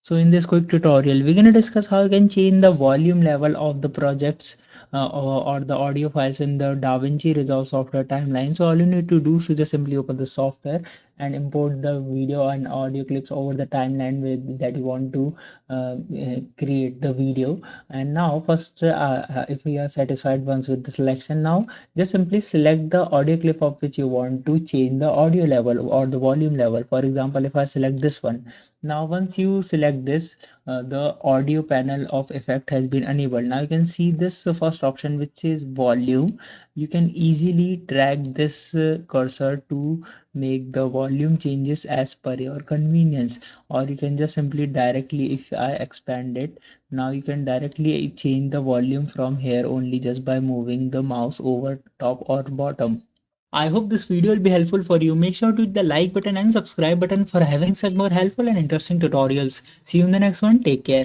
So in this quick tutorial, we're going to discuss how you can change the volume level of the projects or the audio files in the Davinci Resolve software timeline. So all you need to do is just simply open the software and import the video and audio clips over the timeline that you want to create the video. And now first, if we are satisfied once with the selection, now just simply select the audio clip of which you want to change the audio level or the volume level. For example, if I select this one, now, once you select this, the audio panel of effect has been enabled. Now you can see this first option, which is volume. You can easily drag this cursor to make the volume changes as per your convenience, or you can just simply directly, if I expand it, now you can directly change the volume from here only just by moving the mouse over top or bottom. I hope this video will be helpful for you. Make sure to hit the like button and subscribe button for having such more helpful and interesting tutorials. See you in the next one. Take care.